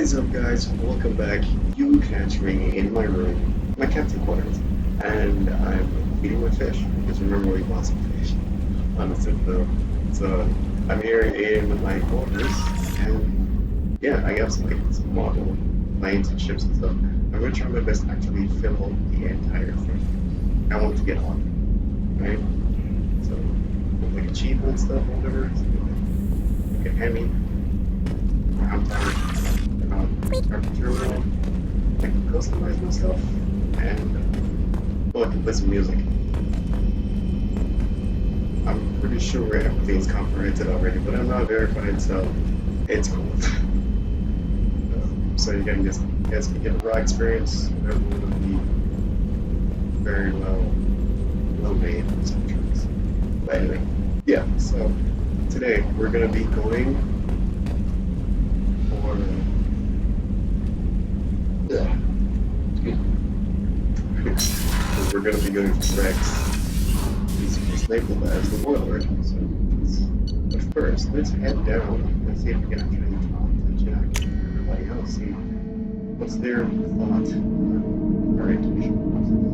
What is up, guys? Welcome back. You catch me in my room, my captain quarters, and I'm feeding my fish, because remember we bought some fish on the tip though. So I'm here in my quarters, and yeah, I have some model planes and ships and stuff. I'm going to try my best to actually fill the entire thing. I want to get on, right? So, like achievement stuff, whatever, like a Hemi, ground tower, carpet terminal, I can customize myself, and I can play some music. I'm pretty sure everything's comprehended already, but I'm not verified, so it's cool. So you guys can get a raw experience. Everyone will be very well made soundtracks. But anyway, yeah. So today we're gonna be going for we're gonna be going for Rex. He's labeled as the warlord. So but first, let's head down. Let's see if we can actually talk to Jack and everybody else. See what's their thought or intuition process.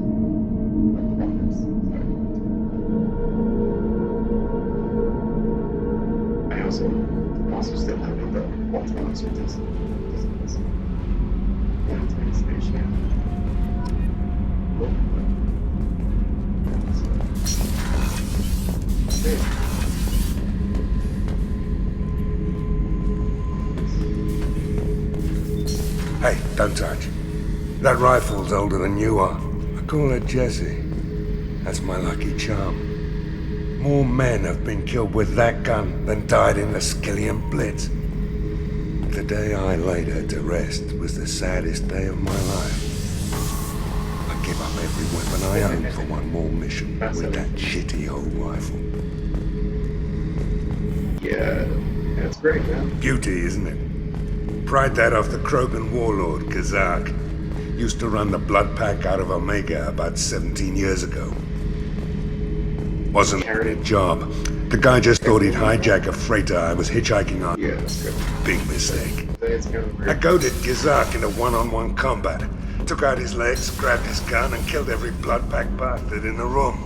I also still have the autonomous with this. Station. Hey, don't touch. That rifle's older than you are. I call it Jesse. That's my lucky charm. More men have been killed with that gun than died in the Skillian Blitz. The day I laid her to rest was the saddest day of my life. I give up every weapon I own for one more mission with that shitty old rifle. Yeah, that's great, man. Beauty, isn't it? Pried that off the Krogan warlord, Kazak. Used to run the blood pack out of Omega about 17 years ago. Wasn't a job. The guy just thought he'd hijack a freighter I was hitchhiking on. Yeah, that's good. Big mistake. I I goaded Kazak into one-on-one combat. Took out his legs, grabbed his gun, and killed every blood pack bastard in the room.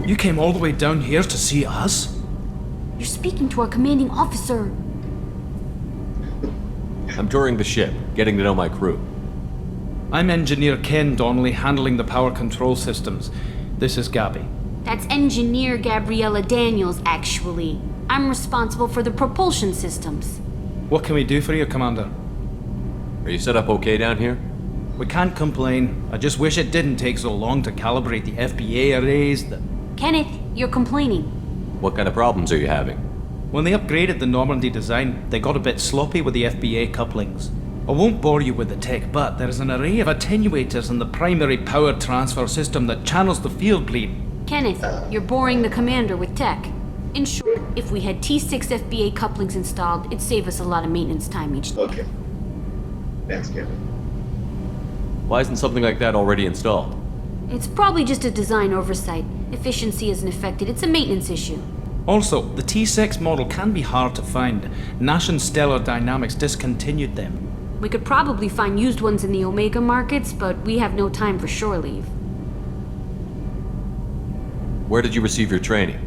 You came all the way down here to see us? You're speaking to our commanding officer. I'm touring the ship, getting to know my crew. I'm Engineer Ken Donnelly, handling the power control systems. This is Gabby. That's Engineer Gabriella Daniels, actually. I'm responsible for the propulsion systems. What can we do for you, Commander? Are you set up okay down here? We can't complain. I just wish it didn't take so long to calibrate the FBA arrays. Kenneth, you're complaining. What kind of problems are you having? When they upgraded the Normandy design, they got a bit sloppy with the FBA couplings. I won't bore you with the tech, but there is an array of attenuators in the primary power transfer system that channels the field bleed. Kenneth, you're boring the commander with tech. In short, if we had T6 FBA couplings installed, it'd save us a lot of maintenance time each day. Okay. Thanks, Kevin. Why isn't something like that already installed? It's probably just a design oversight. Efficiency isn't affected, it's a maintenance issue. Also, the T6 model can be hard to find. Nash and Stellar Dynamics discontinued them. We could probably find used ones in the Omega markets, but we have no time for shore leave. Where did you receive your training?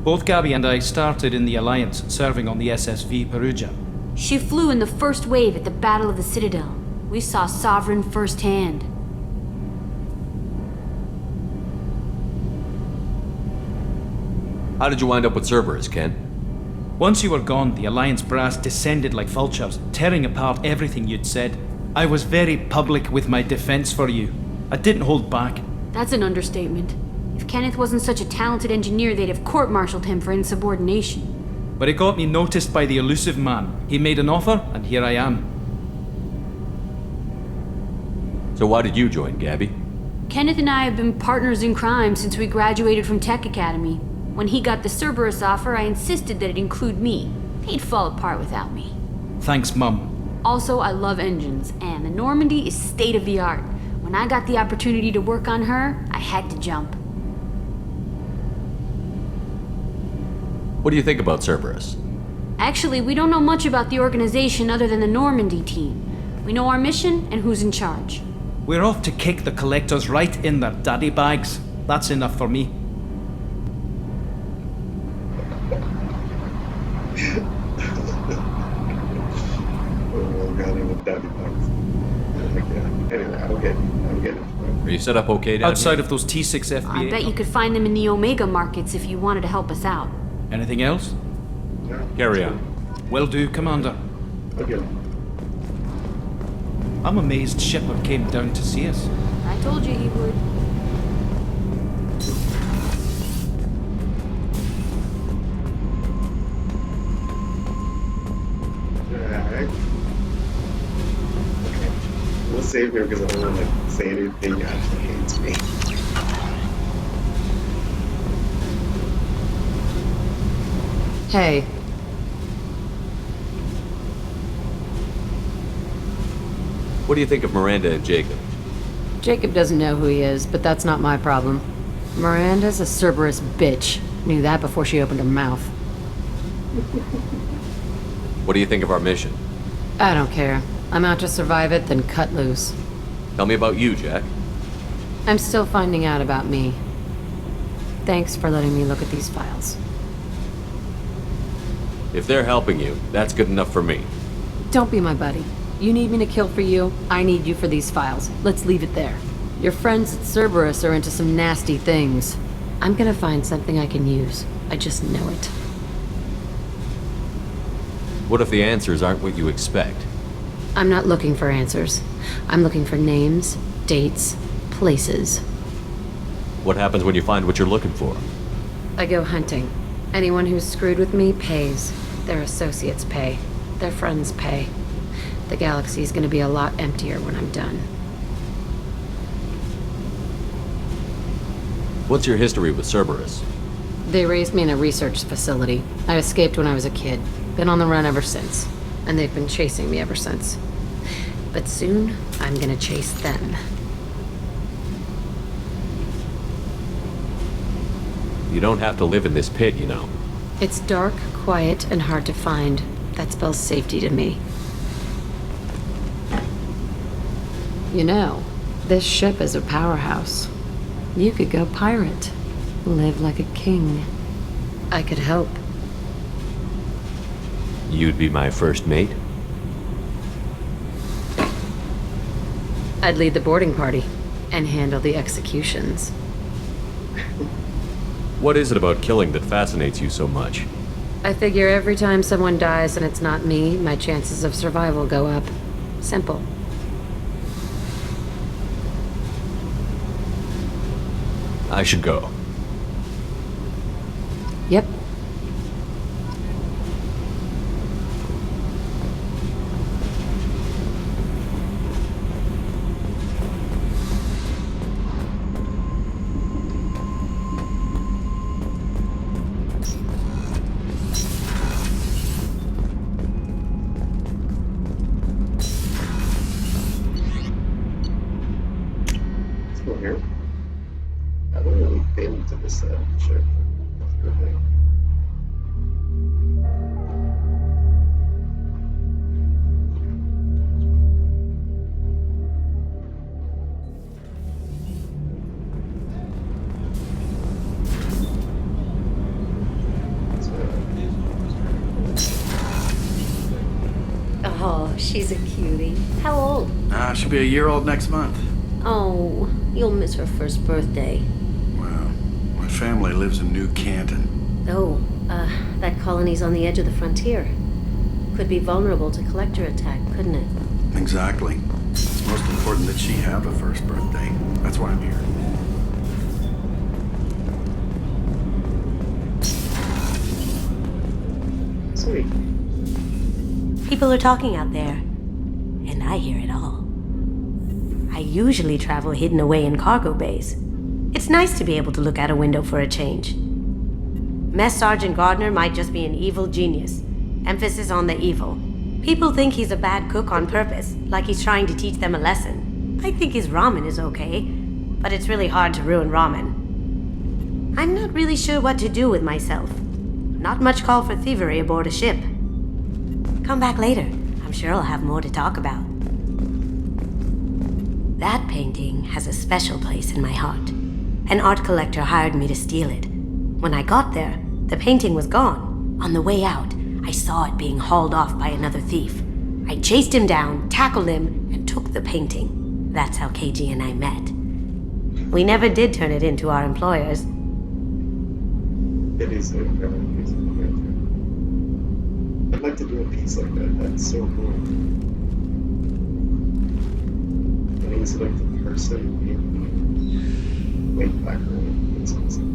Both Gabby and I started in the Alliance, serving on the SSV Perugia. She flew in the first wave at the Battle of the Citadel. We saw Sovereign firsthand. How did you wind up with Cerberus, Ken? Once you were gone, the Alliance brass descended like vultures, tearing apart everything you'd said. I was very public with my defense for you. I didn't hold back. That's an understatement. If Kenneth wasn't such a talented engineer, they'd have court-martialed him for insubordination. But it got me noticed by the elusive man. He made an offer, and here I am. So why did you join, Gabby? Kenneth and I have been partners in crime since we graduated from Tech Academy. When he got the Cerberus offer, I insisted that it include me. He'd fall apart without me. Thanks, Mum. Also, I love engines, and the Normandy is state-of-the-art. When When I got the opportunity to work on her, I had to jump. What do you think about Cerberus? Actually, we don't know much about the organization other than the Normandy team. We know our mission and who's in charge. We're off to kick the collectors right in their daddy bags. That's enough for me. Oh god, I'm with daddy bugs. Anyway, I'll get it. Are you set up okay down Outside here? of those T6 FBA. I bet you could find them in the Omega markets if you wanted to help us out. Anything else? Yeah, Carry on. Will do, Commander. I'll get it. I'm amazed Shepard came down to see us. I told you he would. Alright. Okay. We'll save her because I don't want to say anything that actually hates me. Hey, What do you think of Miranda and Jacob? Jacob doesn't know who he is, but that's not my problem. Miranda's a Cerberus bitch. Knew that before she opened her mouth. What do you think of our mission? I don't care. I'm out to survive it, then cut loose. Tell me about you, Jack. I'm still finding out about me. Thanks for letting me look at these files. If they're helping you, that's good enough for me. Don't be my buddy. You need me to kill for you, I need you for these files. Let's leave it there. Your friends at Cerberus are into some nasty things. I'm gonna find something I can use. I just know it. What if the answers aren't what you expect? I'm not looking for answers. I'm looking for names, dates, places. What happens when you find what you're looking for? I go hunting. Anyone who's screwed with me pays. Their associates pay. Their friends pay. The galaxy's gonna be a lot emptier when I'm done. What's your history with Cerberus? They raised me in a research facility. I escaped when I was a kid. Been on the run ever since. And they've been chasing me ever since. But soon, I'm gonna chase them. You don't have to live in this pit, you know. It's dark, quiet, and hard to find. That spells safety to me. You know, this ship is a powerhouse. You could go pirate. Live like a king. I could help. You'd be my first mate? I'd lead the boarding party and handle the executions. What is it about killing that fascinates you so much? I figure every time someone dies and it's not me, my chances of survival go up. Simple. I should go. Yep. Let's go here. I haven't really been to this ship. That's a good thing. Oh, she's a cutie. How old? She'll be a year old next month. Oh, you'll miss her first birthday. Well, my family lives in New Canton. Oh, that colony's on the edge of the frontier. Could be vulnerable to collector attack, couldn't it? Exactly. It's most important that she have a first birthday. That's why I'm here. Sweet. People are talking out there, and I hear it all. I usually travel hidden away in cargo bays. It's nice to be able to look out a window for a change. Mess Sergeant Gardner might just be an evil genius. Emphasis on the evil. People think he's a bad cook on purpose, like he's trying to teach them a lesson. I think his ramen is okay, but it's really hard to ruin ramen. I'm not really sure what to do with myself. Not much call for thievery aboard a ship. Come back later. I'm sure I'll have more to talk about. That painting has a special place in my heart. An art collector hired me to steal it. When I got there, the painting was gone. On the way out, I saw it being hauled off by another thief. I chased him down, tackled him, and took the painting. That's how KG and I met. We never did turn it into our employers. It is a very beautiful character. I'd like to do a piece like that. That's so cool. And he's like the person in way background. It's awesome.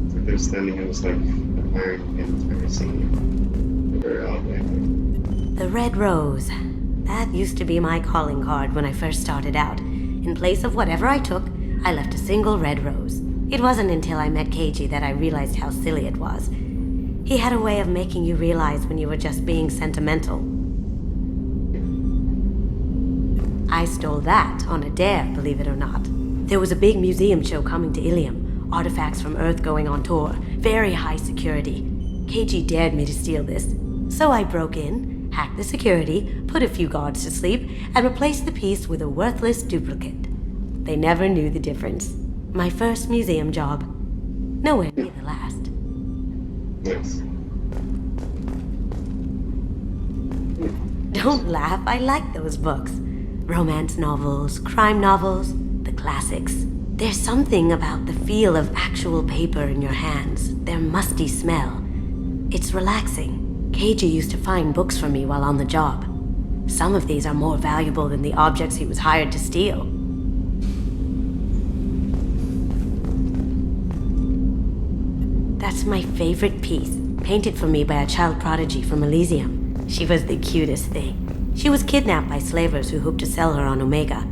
It's like they're standing and it's like admiring the entire scene. They're very outlandish. The red rose. That used to be my calling card when I first started out. In place of whatever I took, I left a single red rose. It wasn't until I met KG that I realized how silly it was. He had a way of making you realize when you were just being sentimental. I stole that on a dare, believe it or not. There was a big museum show coming to Ilium. Artifacts from Earth going on tour. Very high security. KG dared me to steal this. So I broke in, hacked the security, put a few guards to sleep, and replaced the piece with a worthless duplicate. They never knew the difference. My first museum job. Nowhere near the last. Nice. Don't laugh, I like those books. Romance novels, crime novels, the classics. There's something about the feel of actual paper in your hands, their musty smell. It's relaxing. KG used to find books for me while on the job. Some of these are more valuable than the objects he was hired to steal. That's my favorite piece, painted for me by a child prodigy from Elysium. She was the cutest thing. She was kidnapped by slavers who hoped to sell her on Omega.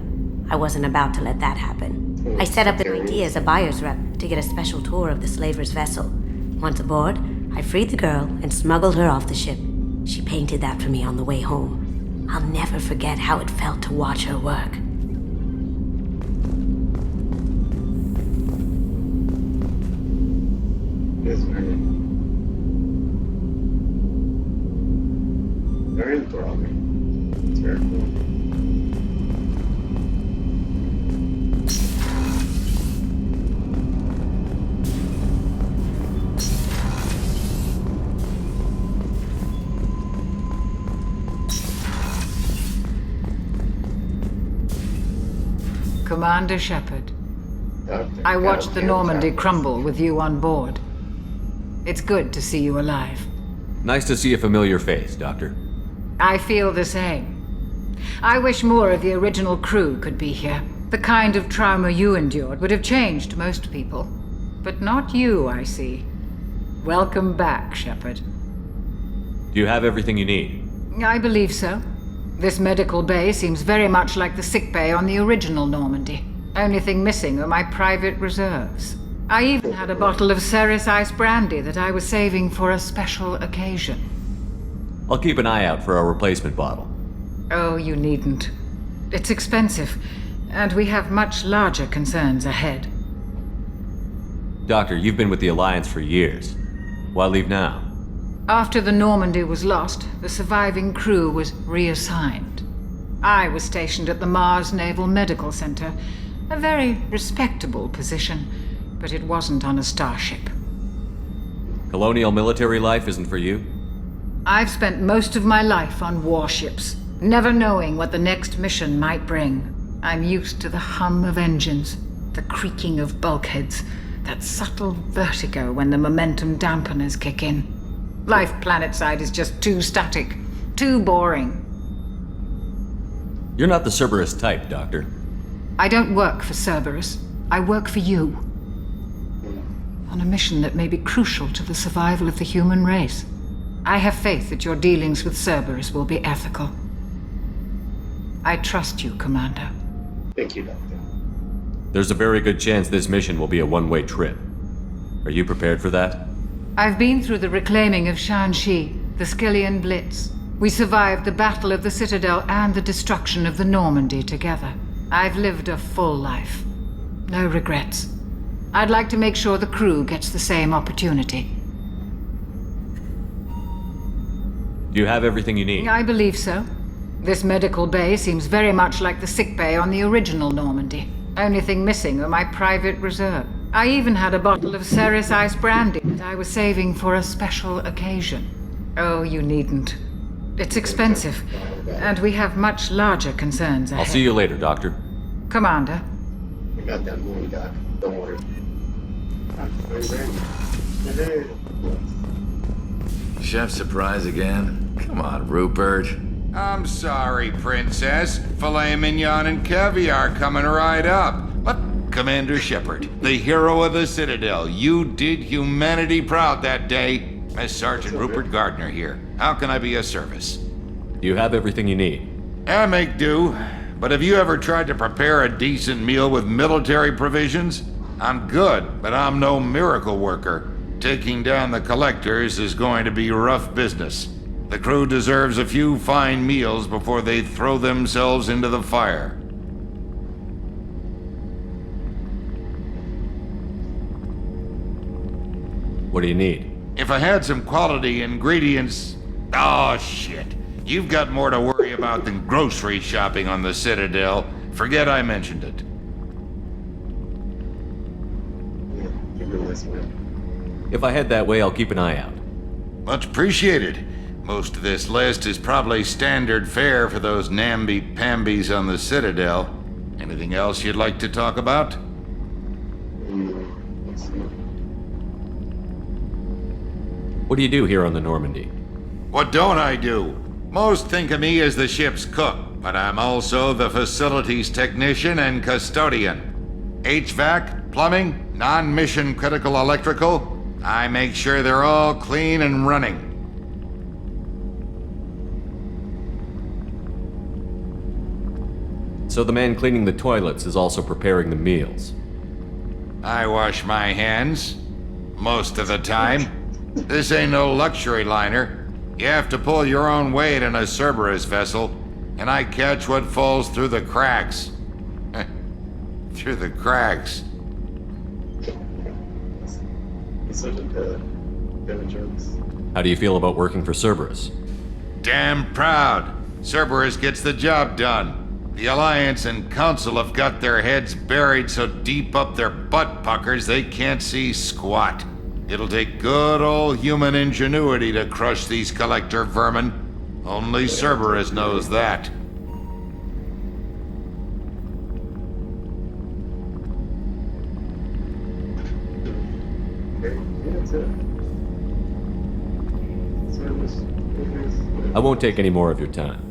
I wasn't about to let that happen. I set up an idea as a buyer's rep to get a special tour of the slaver's vessel. Once aboard, I freed the girl and smuggled her off the ship. She painted that for me on the way home. I'll never forget how it felt to watch her work. It is very enthralling. It's very cool. Commander Shepard, Dr. I watched the Goddamn Normandy Shepard. crumble with you on board. It's good to see you alive. Nice to see a familiar face, Doctor. I feel the same. I wish more of the original crew could be here. The kind of trauma you endured would have changed most people. But not you, I see. Welcome back, Shepard. Do you have everything you need? I believe so. This medical bay seems very much like the sick bay on the original Normandy. Only thing missing are my private reserves. I even had a bottle of Ceres Ice brandy that I was saving for a special occasion. I'll keep an eye out for a replacement bottle. Oh, you needn't. It's expensive, and we have much larger concerns ahead. Doctor, you've been with the Alliance for years. Why leave now? After the Normandy was lost, the surviving crew was reassigned. I was stationed at the Mars Naval Medical Center, a very respectable position, but it wasn't on a starship. Colonial military life isn't for you? I've spent most of my life on warships, never knowing what the next mission might bring. I'm used to the hum of engines, the creaking of bulkheads, that subtle vertigo when the momentum dampeners kick in. Life planetside is just too static, too boring. You're not the Cerberus type, Doctor. I don't work for Cerberus. I work for you. On a mission that may be crucial to the survival of the human race. I have faith that your dealings with Cerberus will be ethical. I trust you, Commander. Thank you, Doctor. There's a very good chance this mission will be a one-way trip. Are you prepared for that? I've been through the reclaiming of Shanxi, the Skillian Blitz. We survived the Battle of the Citadel and the destruction of the Normandy together. I've lived a full life. No regrets. I'd like to make sure the crew gets the same opportunity. Do you have everything you need? I believe so. This medical bay seems very much like the sick bay on the original Normandy. Only thing missing are my private reserve. I even had a bottle of Ceres Ice brandy that I was saving for a special occasion. Oh, you needn't. It's expensive, and we have much larger concerns ahead. I'll see you later, Doctor. Commander. I got that moon guy. Don't worry. Chef surprise again? Come on, Rupert. I'm sorry, Princess. Filet mignon and caviar coming right up. What? Commander Shepard, the hero of the Citadel. You did humanity proud that day. As Sergeant Rupert Gardner here. How can I be of service? Do you have everything you need? I make do. But have you ever tried to prepare a decent meal with military provisions? I'm good, but I'm no miracle worker. Taking down the collectors is going to be rough business. The crew deserves a few fine meals before they throw themselves into the fire. What do you need? If I had some quality ingredients... Oh, shit. You've got more to worry about than grocery shopping on the Citadel. Forget I mentioned it. If I head that way, I'll keep an eye out. Much appreciated. Most of this list is probably standard fare for those namby-pambies on the Citadel. Anything else you'd like to talk about? What do you do here on the Normandy? What don't I do? Most think of me as the ship's cook, but I'm also the facilities technician and custodian. HVAC, plumbing, non-mission critical electrical. I make sure they're all clean and running. So the man cleaning the toilets is also preparing the meals. I wash my hands. Most of the time. This ain't no luxury liner. You have to pull your own weight in a Cerberus vessel, and I catch what falls through the cracks. Through the cracks. He's such a good jokes. How do you feel about working for Cerberus? Damn proud. Cerberus gets the job done. The Alliance and Council have got their heads buried so deep up their butt puckers they can't see squat. It'll take good old human ingenuity to crush these collector vermin. Only Cerberus knows that. I won't take any more of your time.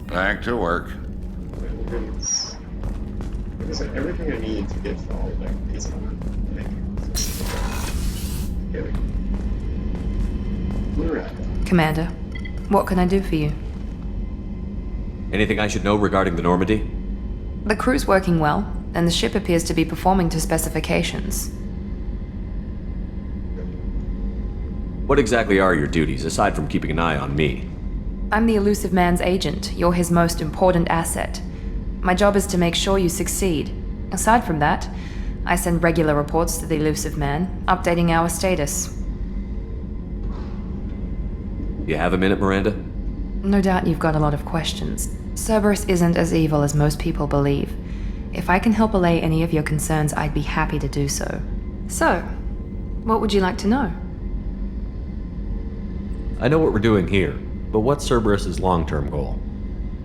Back to work. Everything I need to get followed is on. Commander, what can I do for you? Anything I should know regarding the Normandy? The crew's working well, and the ship appears to be performing to specifications. What exactly are your duties, aside from keeping an eye on me? I'm the Elusive Man's agent. You're his most important asset. My job is to make sure you succeed. Aside from that, I send regular reports to the Elusive Man, updating our status. You have a minute, Miranda? No doubt you've got a lot of questions. Cerberus isn't as evil as most people believe. If I can help allay any of your concerns, I'd be happy to do so. So, what would you like to know? I know what we're doing here, but what's Cerberus's long-term goal?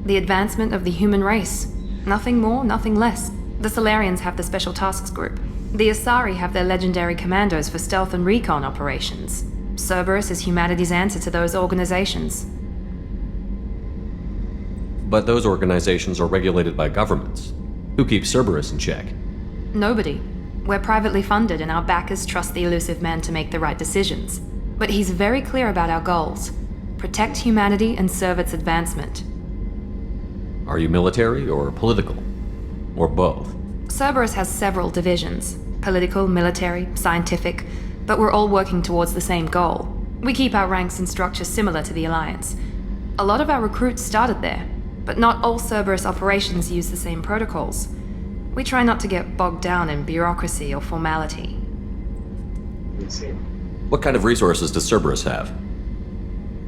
The advancement of the human race. Nothing more, nothing less. The Solarians have the Special Tasks Group. The Asari have their legendary commandos for stealth and recon operations. Cerberus is humanity's answer to those organizations. But those organizations are regulated by governments. Who keeps Cerberus in check? Nobody. We're privately funded and our backers trust the Elusive Man to make the right decisions. But he's very clear about our goals. Protect humanity and serve its advancement. Are you military or political? Or both? Cerberus has several divisions. Political, military, scientific, but we're all working towards the same goal. We keep our ranks and structure similar to the Alliance. A lot of our recruits started there, but not all Cerberus operations use the same protocols. We try not to get bogged down in bureaucracy or formality. You see. What kind of resources does Cerberus have?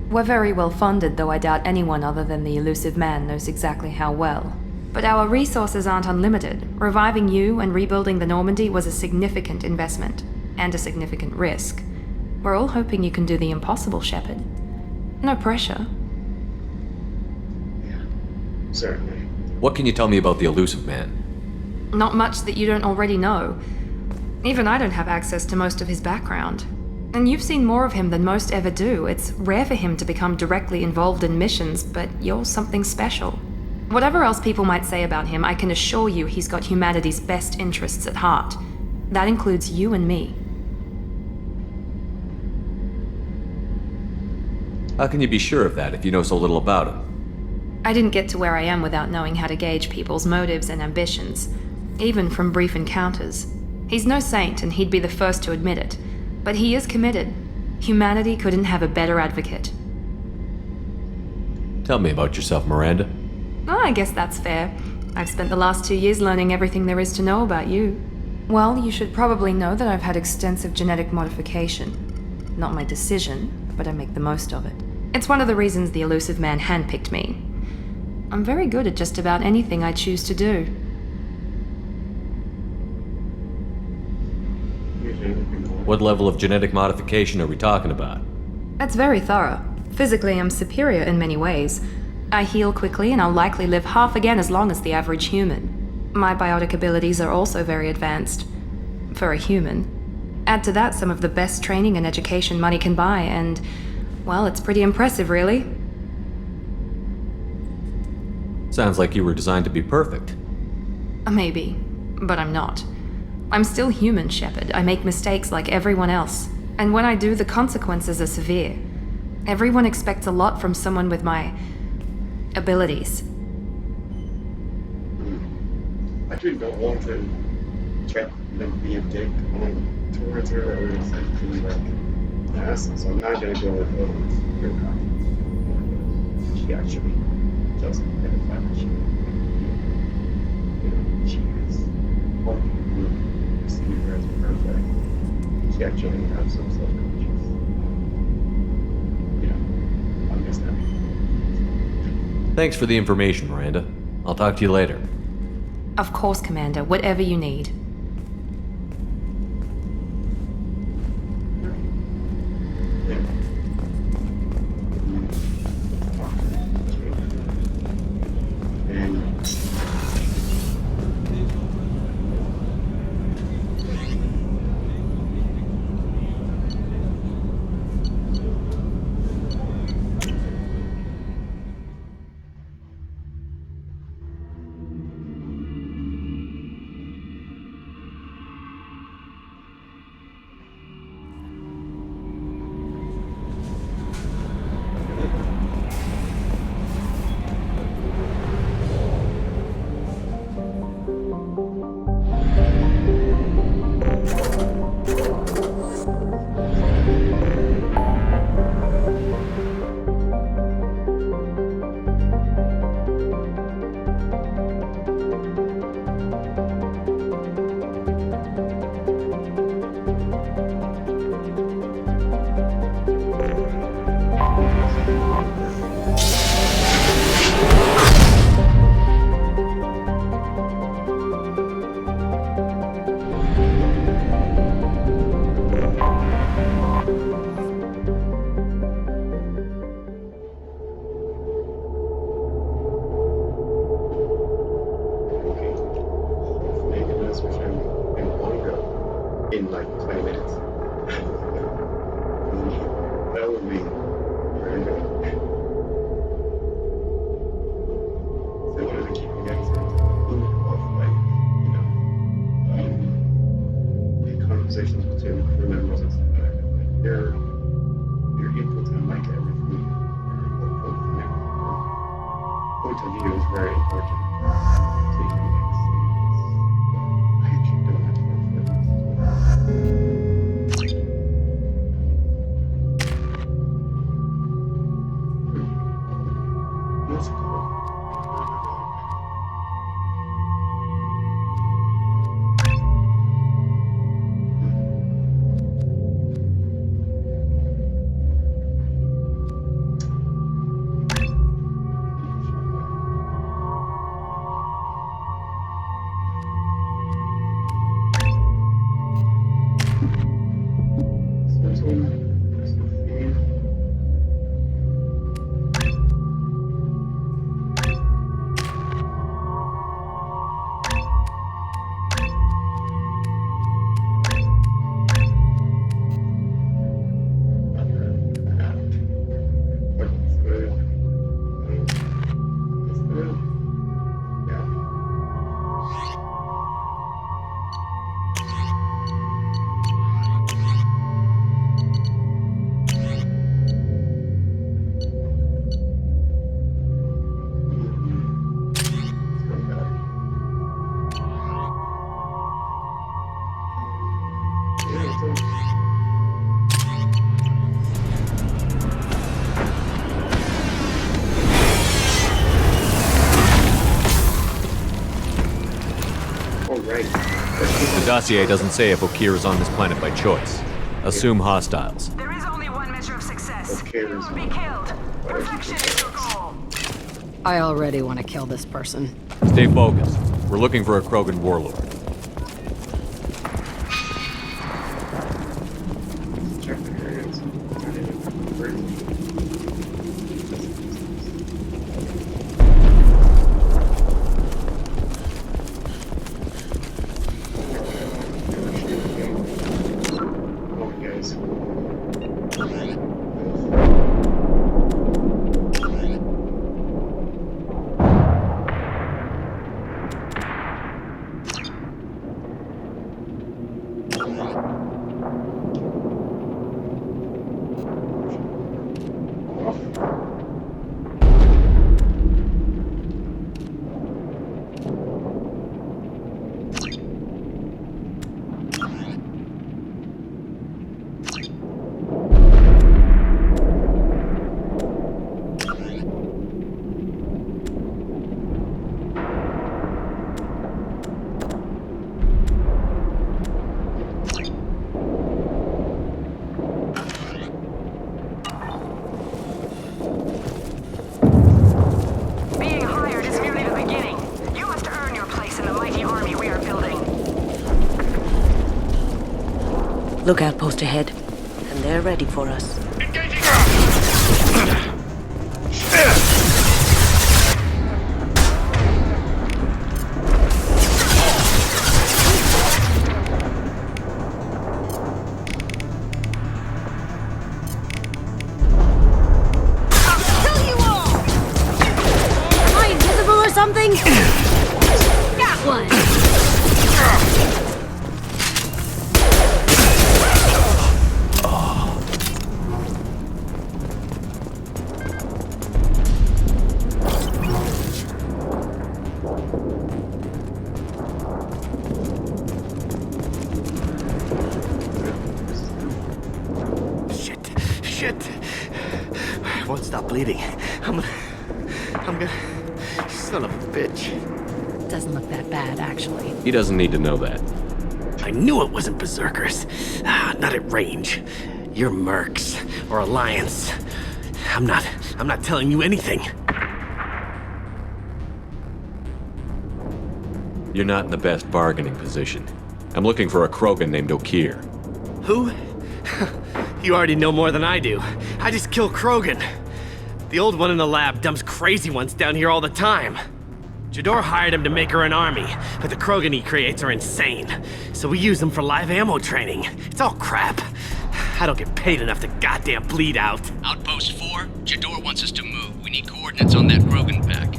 We're very well funded, though I doubt anyone other than the elusive man knows exactly how well. But our resources aren't unlimited. Reviving you and rebuilding the Normandy was a significant investment, and a significant risk. We're all hoping you can do the impossible, Shepard. No pressure. Yeah, certainly. What can you tell me about the elusive man? Not much that you don't already know. Even I don't have access to most of his background. And you've seen more of him than most ever do. It's rare for him to become directly involved in missions, but you're something special. Whatever else people might say about him, I can assure you he's got humanity's best interests at heart. That includes you and me. How can you be sure of that if you know so little about him? I didn't get to where I am without knowing how to gauge people's motives and ambitions, even from brief encounters. He's no saint, and he'd be the first to admit it. But he is committed. Humanity couldn't have a better advocate. Tell me about yourself, Miranda. Oh, I guess that's fair. I've spent the last 2 years learning everything there is to know about you. Well, you should probably know that I've had extensive genetic modification. Not my decision, but I make the most of it. It's one of the reasons the elusive man handpicked me. I'm very good at just about anything I choose to do. What level of genetic modification are we talking about? That's very thorough. Physically, I'm superior in many ways. I heal quickly, and I'll likely live half again as long as the average human. My biotic abilities are also very advanced. For a human. Add to that some of the best training and education money can buy, and, well, it's pretty impressive, really. Sounds like you were designed to be perfect. Maybe, but I'm not. I'm still human, Shepard. I make mistakes like everyone else. And when I do, the consequences are severe. Everyone expects a lot from someone with my abilities. I really don't want to try to be a dick towards her or essentially like ask, so I'm not gonna go with your copy. She actually doesn't identify that she is one who see her as perfect. She actually has some self-conscious. Yeah, understanding. Thanks for the information, Miranda. I'll talk to you later. Of course, Commander. Whatever you need. In like 20 minutes. That would be very good. So what does it keep you guys of like, the conversations between crew members and stuff like that? Like their input and like everything. Point of view is very important. So you can like see. I actually don't have to. The dossier doesn't say if Okir is on this planet by choice. Assume hostiles. There is only one measure of success. You will be killed. Perfection is your goal. I already want to kill this person. Stay focused. We're looking for a Krogan warlord. Check the areas. Lookout post ahead, and they're ready for us. Something? Got one! Shit! I won't stop bleeding. I'm gonna... Son of a bitch. Doesn't look that bad, actually. He doesn't need to know that. I knew it wasn't berserkers. Not at range. You're mercs or Alliance. I'm not telling you anything. You're not in the best bargaining position. I'm looking for a Krogan named Okir. Who? You already know more than I do. I just kill Krogan. The old one in the lab dumps crazy ones down here all the time. Jador hired him to make her an army, but the Krogan he creates are insane. So we use them for live ammo training. It's all crap. I don't get paid enough to goddamn bleed out. Outpost 4, Jador wants us to move. We need coordinates on that Krogan pack.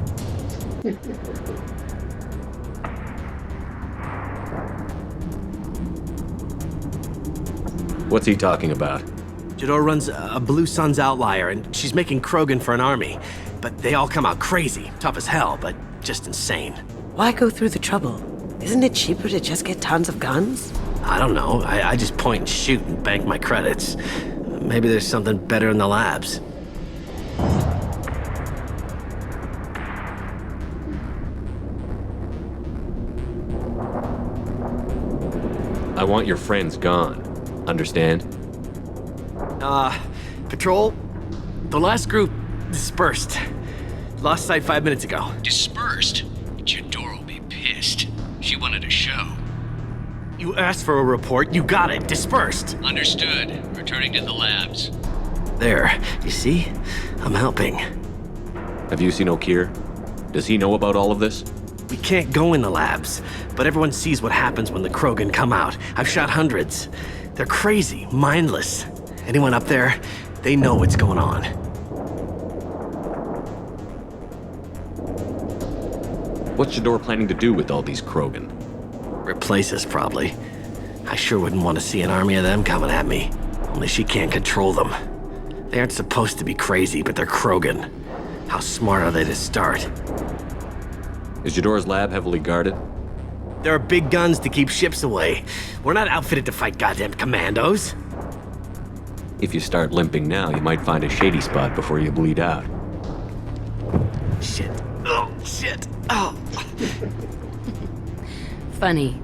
What's he talking about? Jador runs a Blue Suns outlier, and she's making Krogan for an army. But they all come out crazy, tough as hell, but just insane. Why go through the trouble? Isn't it cheaper to just get tons of guns? I don't know. I just point and shoot and bank my credits. Maybe there's something better in the labs. I want your friends gone. Understand? Patrol? The last group dispersed. Lost sight 5 minutes ago. Dispersed? Jador will be pissed. She wanted a show. You asked for a report, you got it. Dispersed. Understood. We're returning to the labs. There, you see? I'm helping. Have you seen O'Keir? Does he know about all of this? We can't go in the labs, but everyone sees what happens when the Krogan come out. I've shot hundreds. They're crazy, mindless. Anyone up there, they know what's going on. What's Jador planning to do with all these Krogan? Replace us, probably. I sure wouldn't want to see an army of them coming at me. Only she can't control them. They aren't supposed to be crazy, but they're Krogan. How smart are they to start? Is Jador's lab heavily guarded? There are big guns to keep ships away. We're not outfitted to fight goddamn commandos. If you start limping now, you might find a shady spot before you bleed out. Shit. Oh, shit. Oh. Funny.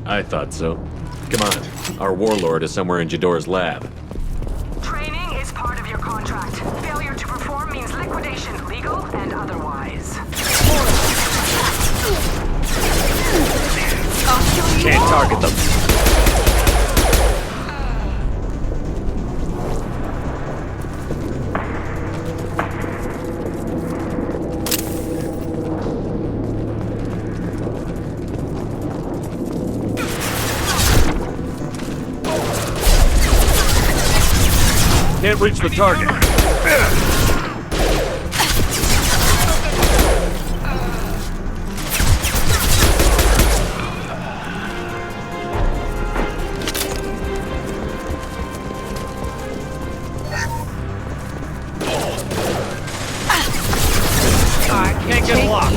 I thought so. Come on. Our warlord is somewhere in Jador's lab. Training is part of your contract. Failure to perform means liquidation, legal and otherwise. Can't target them. Can't reach the target. Can't get locked.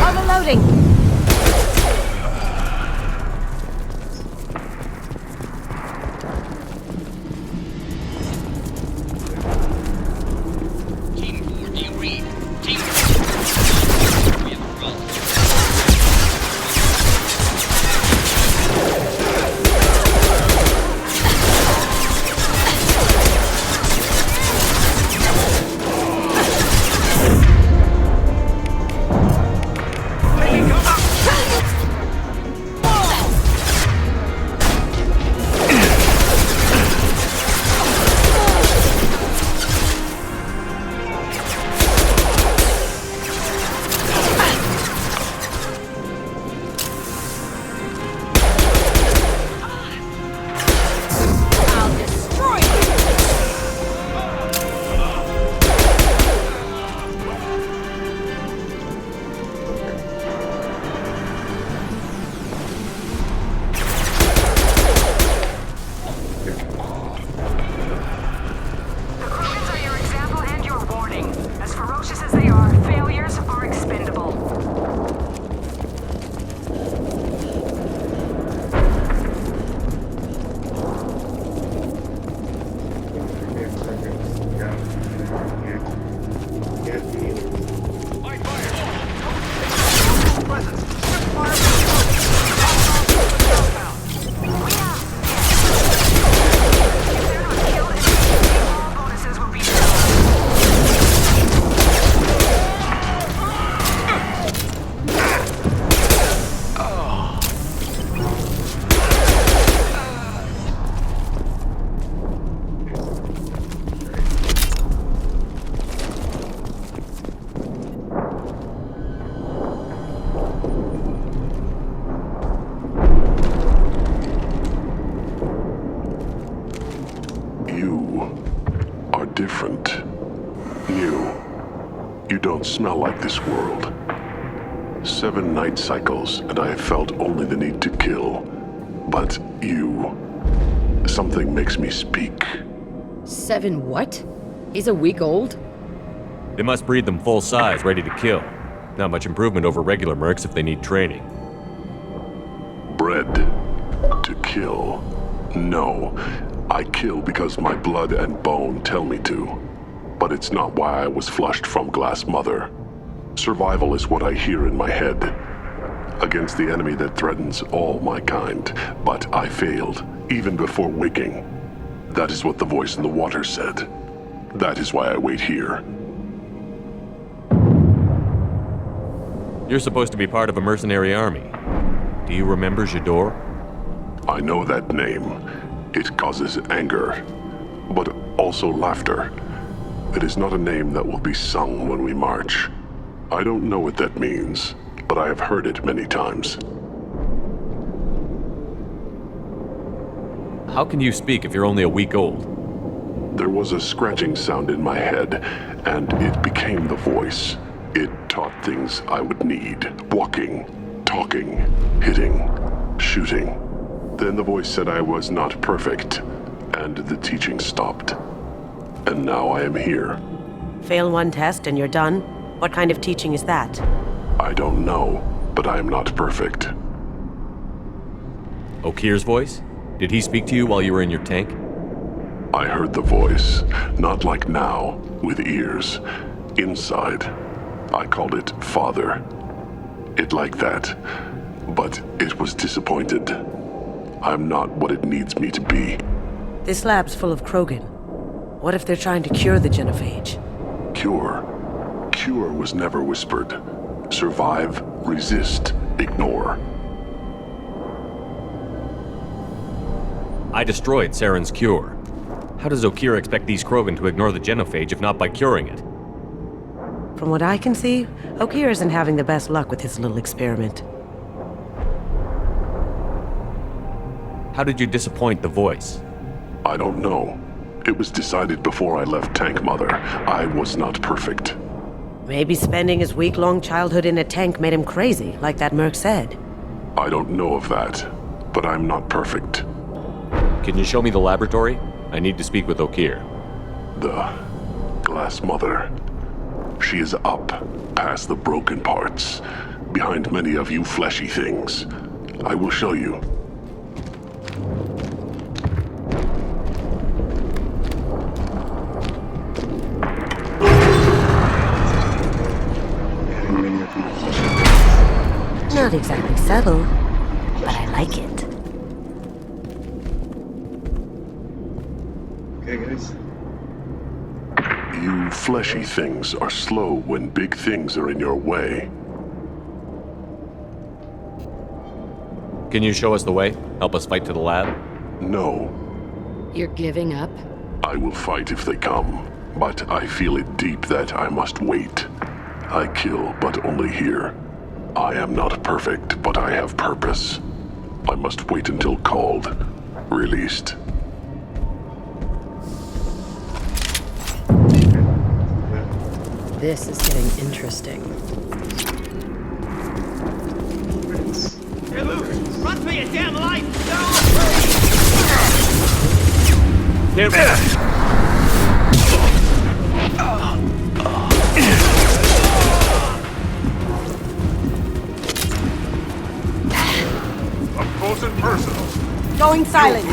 Overloading! Team 4, do you read? Team 4. We have a problem. Different. New. You don't smell like this world. 7 night cycles, and I have felt only the need to kill. But you... something makes me speak. 7 what? He's a week old? They must breed them full size, ready to kill. Not much improvement over regular mercs if they need training. Bred to kill. No. I kill because my blood and bone tell me to. But it's not why I was flushed from Glass Mother. Survival is what I hear in my head. Against the enemy that threatens all my kind. But I failed, even before waking. That is what the voice in the water said. That is why I wait here. You're supposed to be part of a mercenary army. Do you remember Jador? I know that name. It causes anger, but also laughter. It is not a name that will be sung when we march. I don't know what that means, but I have heard it many times. How can you speak if you're only a week old? There was a scratching sound in my head, and it became the voice. It taught things I would need. Walking, talking, hitting, shooting. Then the voice said I was not perfect, and the teaching stopped. And now I am here. Fail one test and you're done? What kind of teaching is that? I don't know, but I am not perfect. Okir's voice? Did he speak to you while you were in your tank? I heard the voice, not like now, with ears. Inside. I called it Father. It like that, but it was disappointed. I'm not what it needs me to be. This lab's full of Krogan. What if they're trying to cure the genophage? Cure? Cure was never whispered. Survive, resist, ignore. I destroyed Saren's cure. How does Okir expect these Krogan to ignore the genophage if not by curing it? From what I can see, Okir isn't having the best luck with his little experiment. How did you disappoint the voice? I don't know. It was decided before I left Tank Mother. I was not perfect. Maybe spending his week-long childhood in a tank made him crazy, like that merc said. I don't know of that, but I'm not perfect. Can you show me the laboratory? I need to speak with Okir. The Glass Mother. She is up, past the broken parts, behind many of you fleshy things. I will show you. Not exactly subtle, but I like it. Okay, guys. You fleshy things are slow when big things are in your way. Can you show us the way? Help us fight to the lab? No. You're giving up? I will fight if they come, but I feel it deep that I must wait. I kill, but only here. I am not perfect, but I have purpose. I must wait until called, released. This is getting interesting. Hey, Luke! Run for your damn life! No! Up close and personal. Going silent.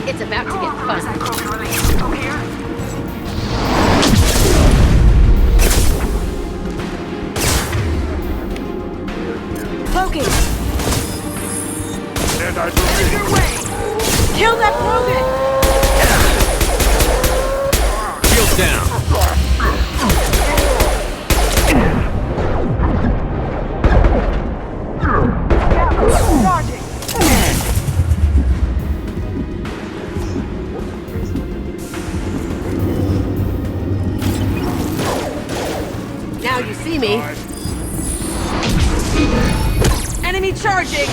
It's about to get fun. Cloaking! And I believe. Kill that Krogan! Shield down! Now you see me. Enemy charging!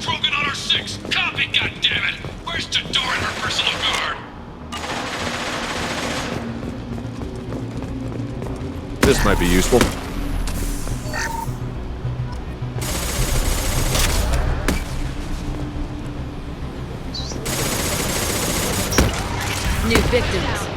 Krogan on our 6! Copy, goddammit! Where's Jador and her personal guard? This might be useful. New victims.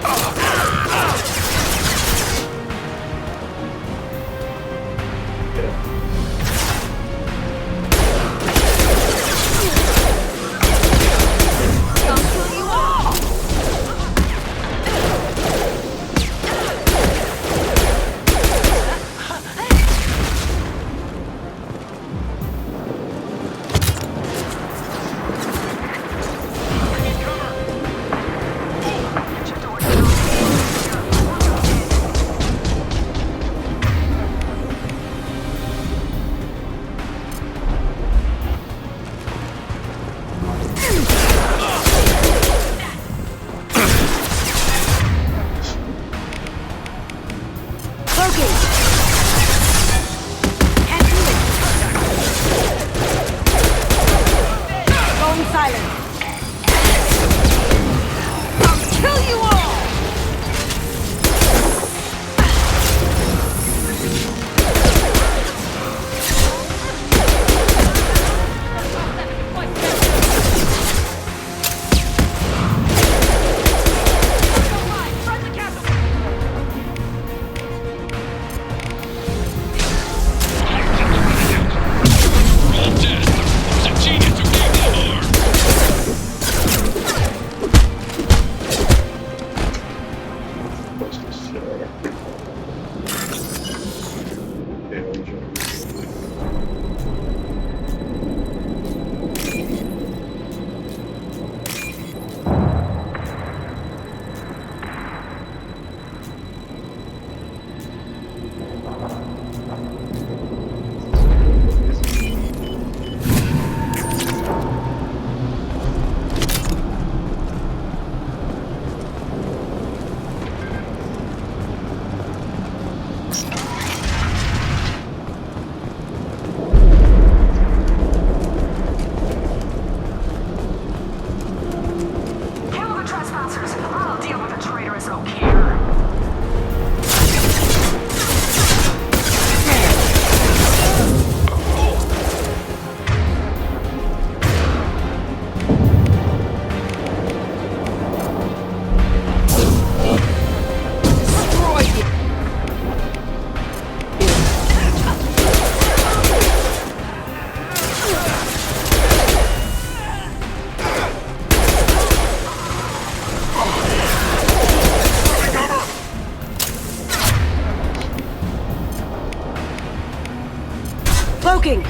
Cloaking!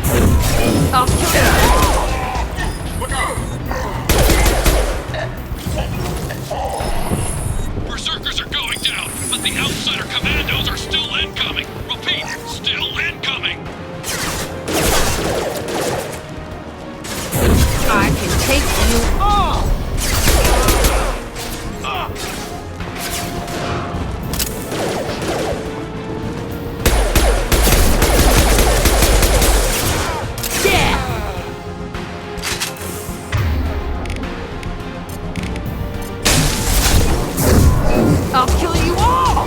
I'll kill Berserkers are going down, but the outsider commandos are still incoming. Repeat, still incoming. I can take you all! I'll kill you all!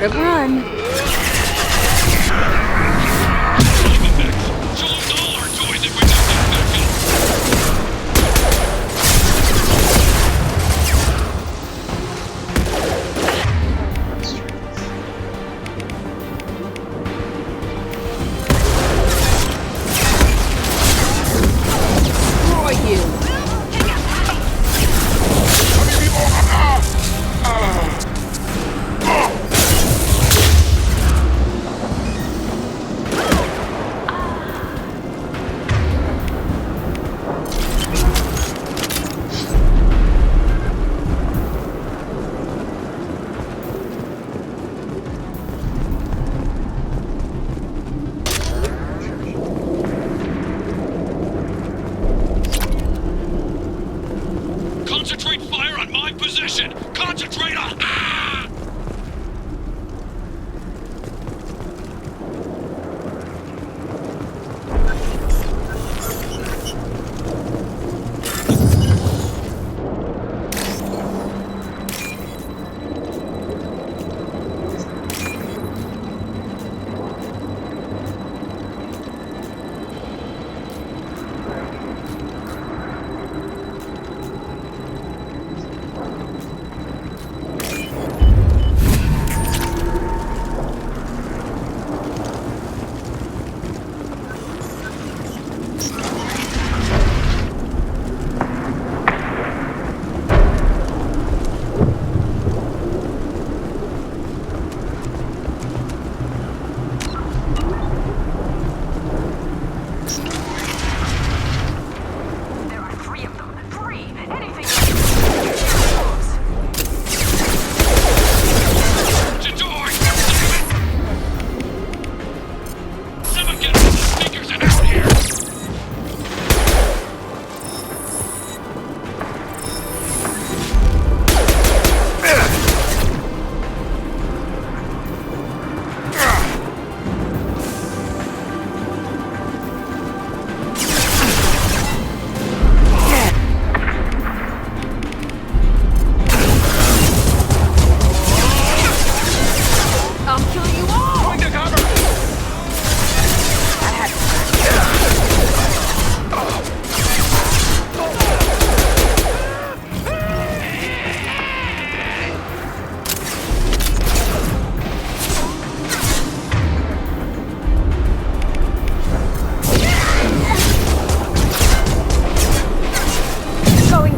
Gotta run. Concentrate fire on my position! Concentrate on... Ah!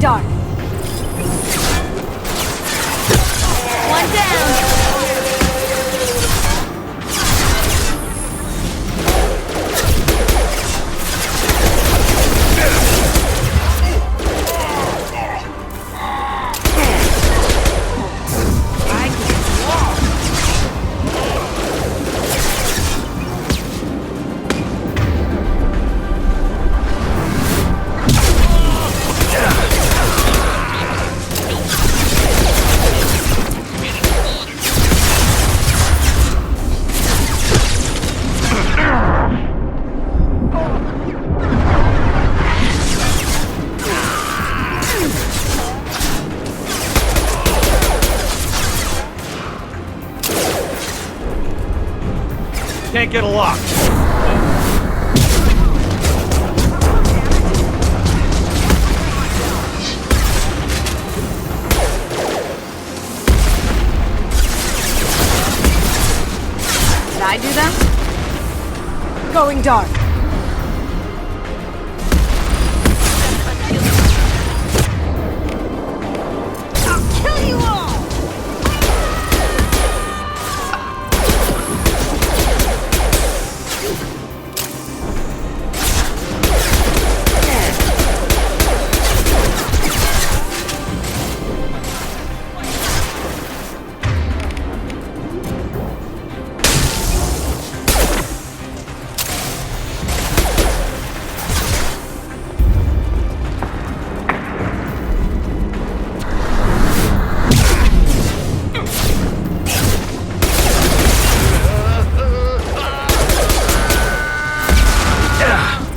Dark. One down. Can't get a lock. Did I do that? Going dark. I'll kill you all!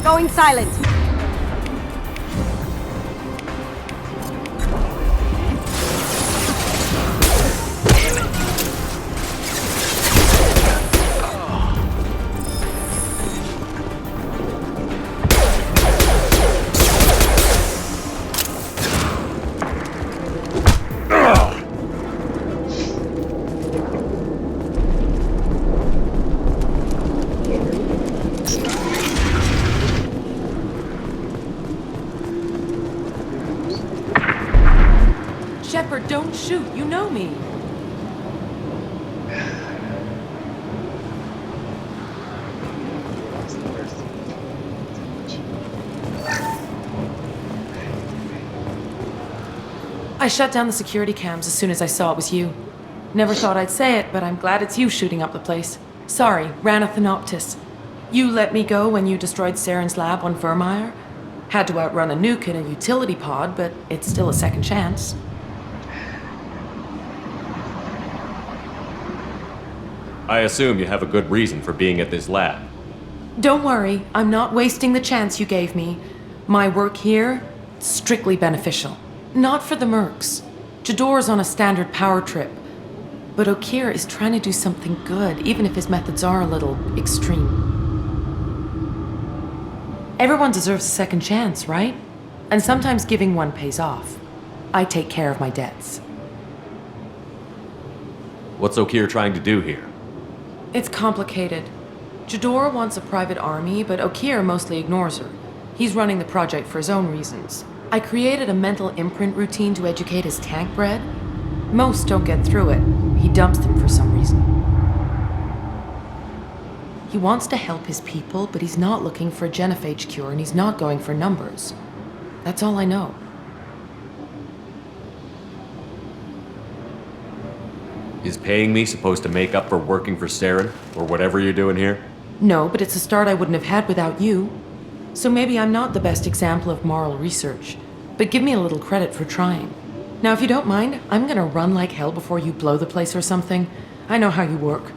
Going silent. Shepard, don't shoot. You know me. I shut down the security cams as soon as I saw it was you. Never thought I'd say it, but I'm glad it's you shooting up the place. Sorry, ran a Thanoptis. You let me go when you destroyed Saren's lab on Vermeer. Had to outrun a nuke in a utility pod, but it's still a second chance. I assume you have a good reason for being at this lab. Don't worry, I'm not wasting the chance you gave me. My work here, strictly beneficial. Not for the mercs. Jador's on a standard power trip. But Okeer is trying to do something good, even if his methods are a little extreme. Everyone deserves a second chance, right? And sometimes giving one pays off. I take care of my debts. What's Okeer trying to do here? It's complicated. Jador wants a private army, but Okeer mostly ignores her. He's running the project for his own reasons. I created a mental imprint routine to educate his tank bred. Most don't get through it. He dumps them for some reason. He wants to help his people, but he's not looking for a genophage cure, and he's not going for numbers. That's all I know. Is paying me supposed to make up for working for Saren, or whatever you're doing here? No, but it's a start I wouldn't have had without you. So maybe I'm not the best example of moral research, but give me a little credit for trying. Now, if you don't mind, I'm gonna run like hell before you blow the place or something. I know how you work.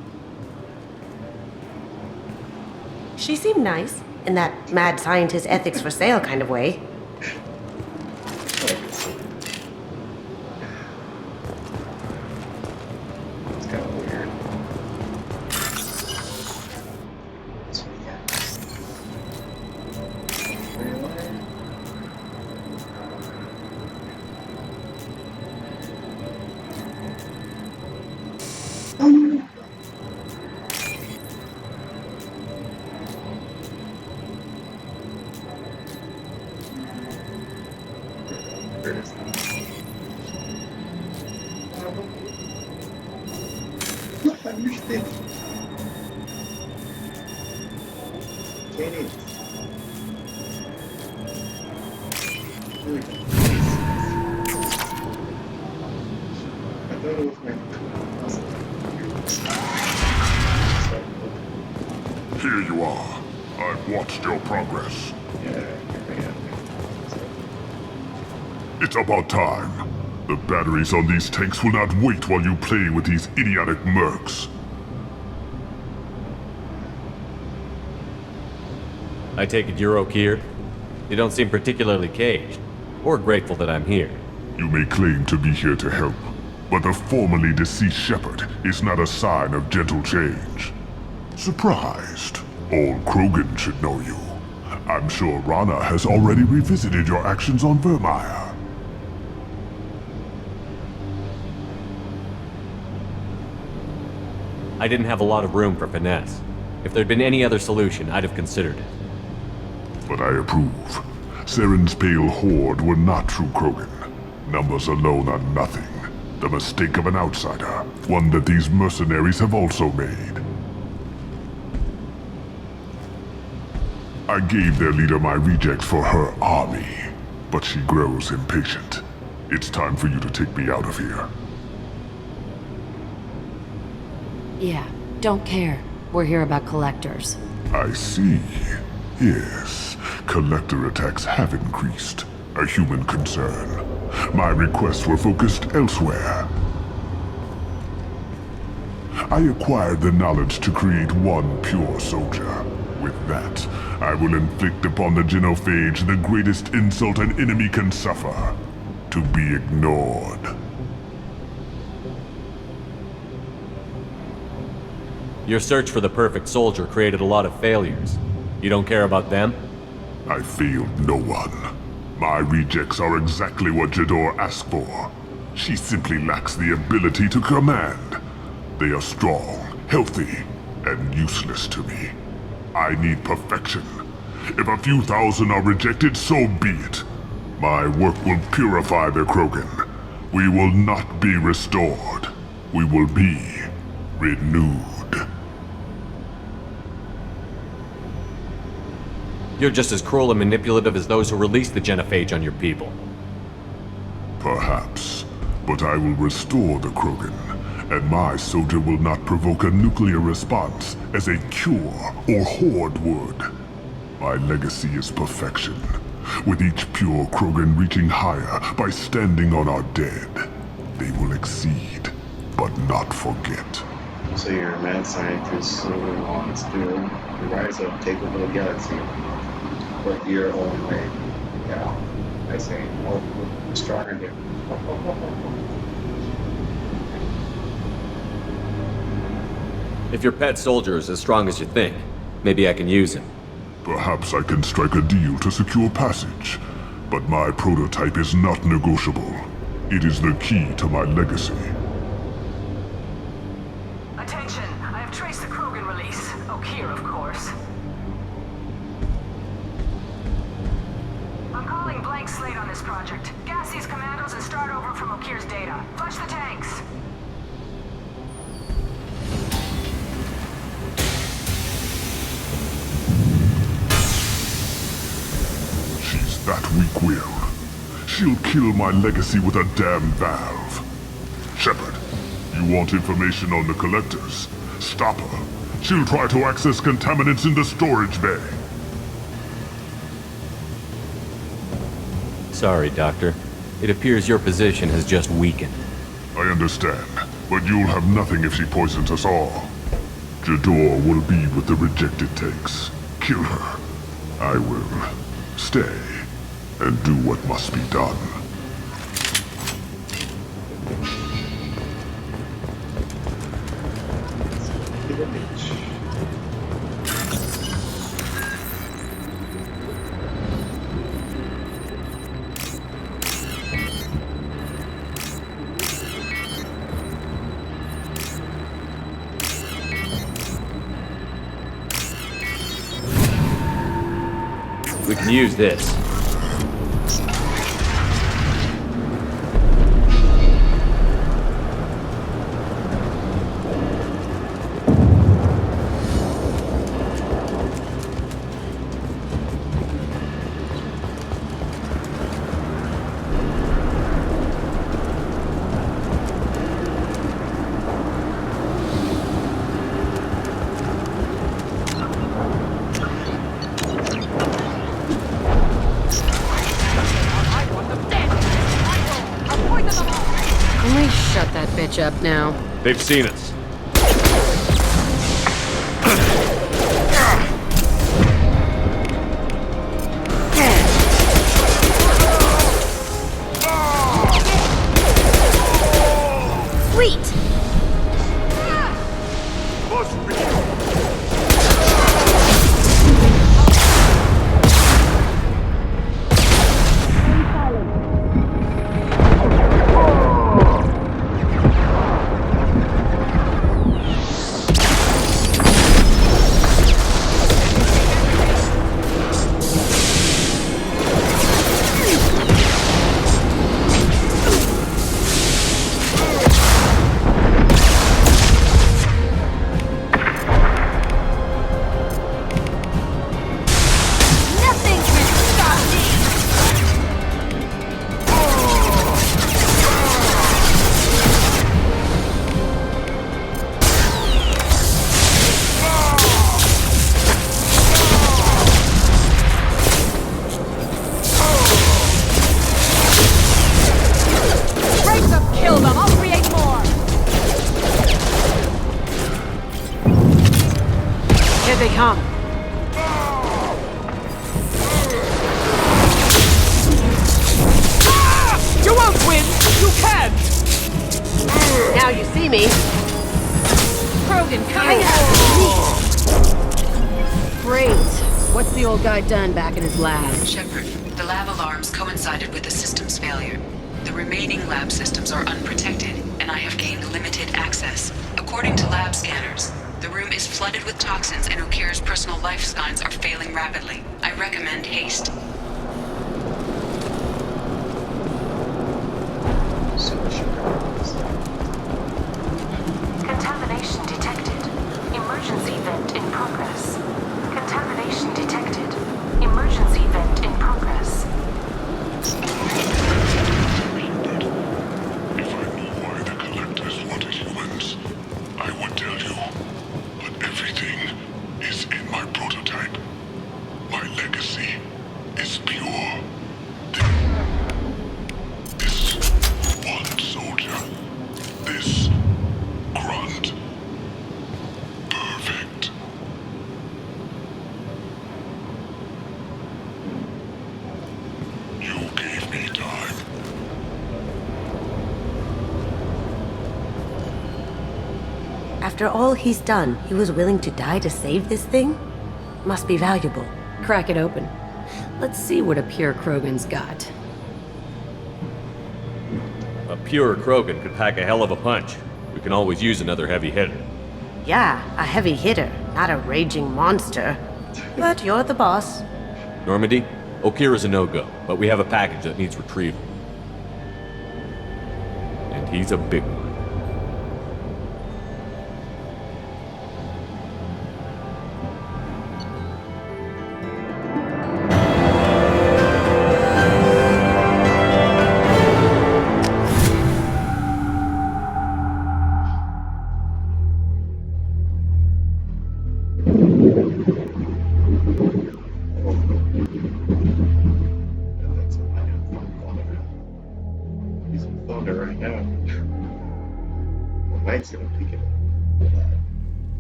She seemed nice, in that mad scientist ethics for sale kind of way. It's kind of weird. Here you are. I've watched your progress. It's about time. The batteries on these tanks will not wait while you play with these idiotic mercs. I take it you're Okeer? You don't seem particularly caged, or grateful that I'm here. You may claim to be here to help, but the formerly deceased Shepard is not a sign of gentle change. Surprised? All Krogan should know you. I'm sure Rana has already revisited your actions on Vermeer. I didn't have a lot of room for finesse. If there'd been any other solution, I'd have considered it. But I approve. Saren's pale horde were not true Krogan. Numbers alone are nothing. The mistake of an outsider, one that these mercenaries have also made. I gave their leader my rejects for her army, but she grows impatient. It's time for you to take me out of here. Yeah, don't care. We're here about collectors. I see. Yes, collector attacks have increased. A human concern. My requests were focused elsewhere. I acquired the knowledge to create one pure soldier. With that, I will inflict upon the genophage the greatest insult an enemy can suffer. To be ignored. Your search for the perfect soldier created a lot of failures. You don't care about them? I failed no one. My rejects are exactly what Jador asked for. She simply lacks the ability to command. They are strong, healthy, and useless to me. I need perfection. If a few thousand are rejected, so be it. My work will purify the Krogan. We will not be restored. We will be renewed. You're just as cruel and manipulative as those who released the genophage on your people. Perhaps, but I will restore the Krogan, and my soldier will not provoke a nuclear response as a cure or horde would. My legacy is perfection, with each pure Krogan reaching higher by standing on our dead. They will exceed, but not forget. So you're a mad scientist who wants to rise up, take over the galaxy, but your own way. Yeah, I say, oh, we're stronger here. If your pet soldier is as strong as you think, maybe I can use him. Perhaps I can strike a deal to secure passage, but my prototype is not negotiable. It is the key to my legacy. Attention, I have traced the Krogan release. Okeer, of course. I'm calling blank slate on this project. Gas these commandos and start over from Okeer's data. Flush the tanks. She's that weak-willed. She'll kill my legacy with a damn valve. Shepard, you want information on the collectors? Stop her. She'll try to access contaminants in the storage bay. Sorry, Doctor. It appears your position has just weakened. I understand, but you'll have nothing if she poisons us all. Jador will be with the rejected tanks. Kill her. I will stay and do what must be done. We can use this. Shut that bitch up now. They've seen us. Sweet! Here they come. You won't win! You can't! Now you see me. Krogan, coming at me! Great. What's the old guy done back in his lab? Shepard, the lab alarms coincided with the system's failure. The remaining lab systems are unprotected, and I have gained limited access. According to lab scanners, the room is flooded with toxins and Okeer's personal life signs are failing rapidly. I recommend haste. So After all he's done, he was willing to die to save this thing? Must be valuable. Crack it open. Let's see what a pure Krogan's got. A pure Krogan could pack a hell of a punch. We can always use another heavy hitter. Yeah, a heavy hitter, not a raging monster. But you're the boss. Normandy, Okira's a no-go, but we have a package that needs retrieval. And he's a big one.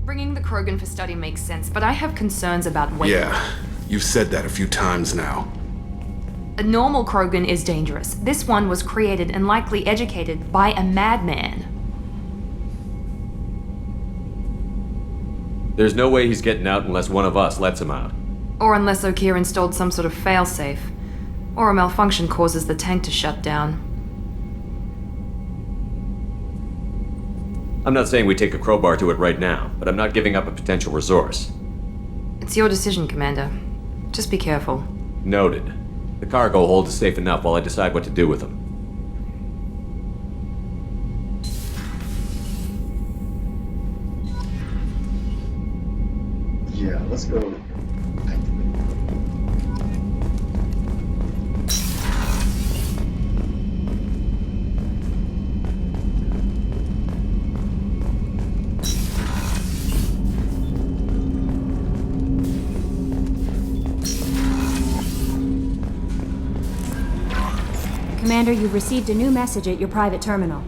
Bringing the Krogan for study makes sense, but I have concerns about weight. Yeah, you've said that a few times now. A normal Krogan is dangerous. This one was created and likely educated by a madman. There's no way he's getting out unless one of us lets him out. Or unless Okir installed some sort of failsafe. Or a malfunction causes the tank to shut down. I'm not saying we take a crowbar to it right now, but I'm not giving up a potential resource. It's your decision, Commander. Just be careful. Noted. The cargo hold is safe enough while I decide what to do with them. Yeah, let's go. Commander, you've received a new message at your private terminal.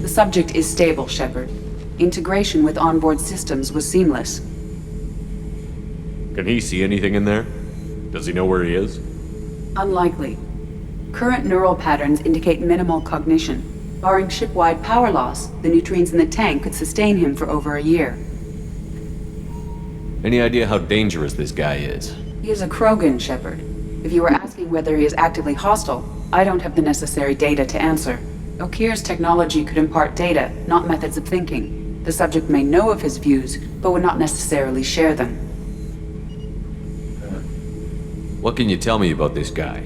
Subject is stable, Shepard. Integration with onboard systems was seamless. Can he see anything in there? Does he know where he is? Unlikely. Current neural patterns indicate minimal cognition. Barring ship-wide power loss, the nutrients in the tank could sustain him for over a year. Any idea how dangerous this guy is? He is a Krogan, Shepard. If you were asking whether he is actively hostile, I don't have the necessary data to answer. Okir's technology could impart data, not methods of thinking. The subject may know of his views, but would not necessarily share them. What can you tell me about this guy?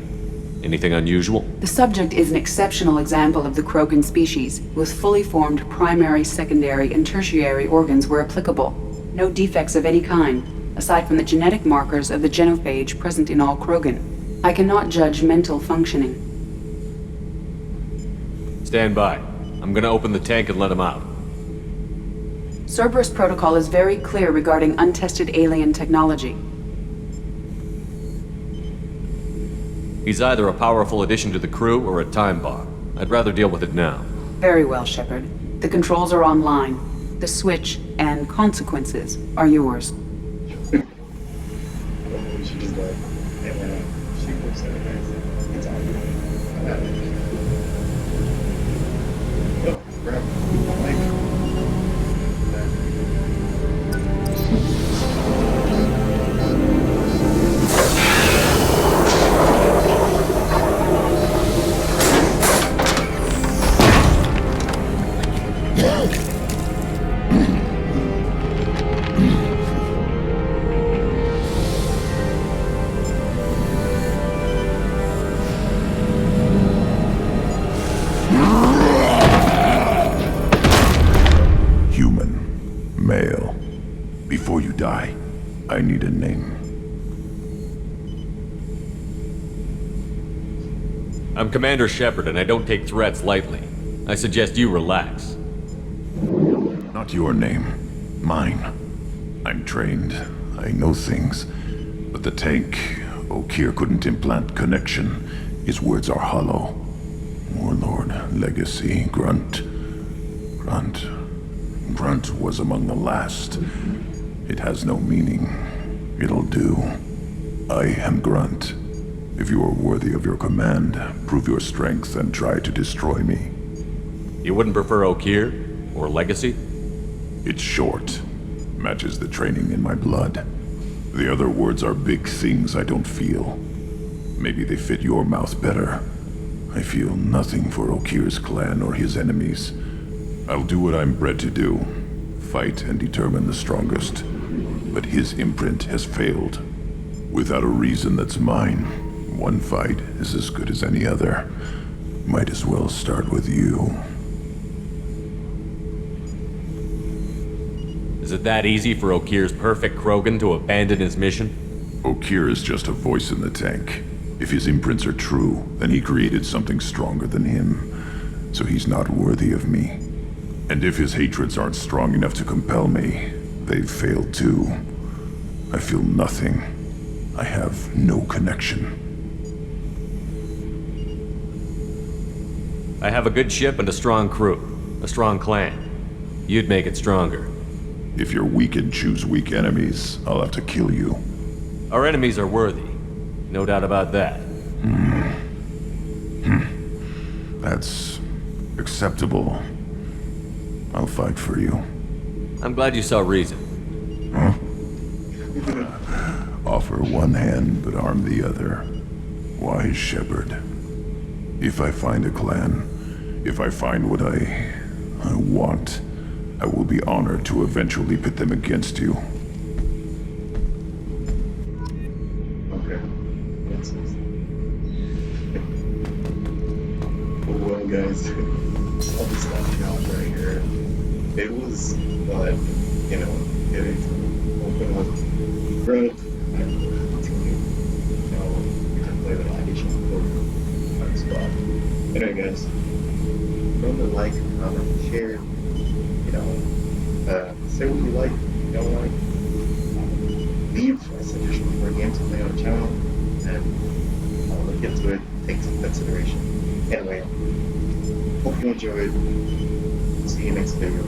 Anything unusual? The subject is an exceptional example of the Krogan species, with fully formed primary, secondary, and tertiary organs where applicable. No defects of any kind, aside from the genetic markers of the genophage present in all Krogan. I cannot judge mental functioning. Stand by. I'm gonna open the tank and let him out. Cerberus protocol is very clear regarding untested alien technology. He's either a powerful addition to the crew or a time bomb. I'd rather deal with it now. Very well, Shepard. The controls are online. The switch and consequences are yours. She just like, and then she looks at it and it's on. Oh, grab the mic. Male. Before you die, I need a name. I'm Commander Shepard, and I don't take threats lightly. I suggest you relax. Not your name. Mine. I'm trained. I know things. But the tank, O'Kear couldn't implant connection. His words are hollow. Warlord, Legacy, Grunt. Grunt was among the last. It has no meaning. It'll do. I am Grunt. If you are worthy of your command, prove your strength and try to destroy me. You wouldn't prefer O'Kear? Or Legacy? It's short. Matches the training in my blood. The other words are big things I don't feel. Maybe they fit your mouth better. I feel nothing for O'Kear's clan or his enemies. I'll do what I'm bred to do. Fight and determine the strongest. But his imprint has failed. Without a reason that's mine, one fight is as good as any other. Might as well start with you. Is it that easy for O'Kear's perfect Krogan to abandon his mission? O'Kear is just a voice in the tank. If his imprints are true, then he created something stronger than him. So he's not worthy of me. And if his hatreds aren't strong enough to compel me, they've failed too. I feel nothing. I have no connection. I have a good ship and a strong crew. A strong clan. You'd make it stronger. If you're weak and choose weak enemies, I'll have to kill you. Our enemies are worthy. No doubt about that. That's acceptable. I'll fight for you. I'm glad you saw reason. Huh? Offer one hand, but arm the other. Wise Shepard. If I find a clan, if I find what I want, I will be honored to eventually pit them against you. Okay. That's nice. Well, guys, all this stuff out right here. It was, but, you know, getting open with Grunt, we can play the live on the spot. Anyway, guys, remember to like, comment, share, you know, say what you like, you don't like, leave a suggestion for games to play on the channel, and I'll look into it, take some consideration. Anyway, hope you enjoyed. See you next video.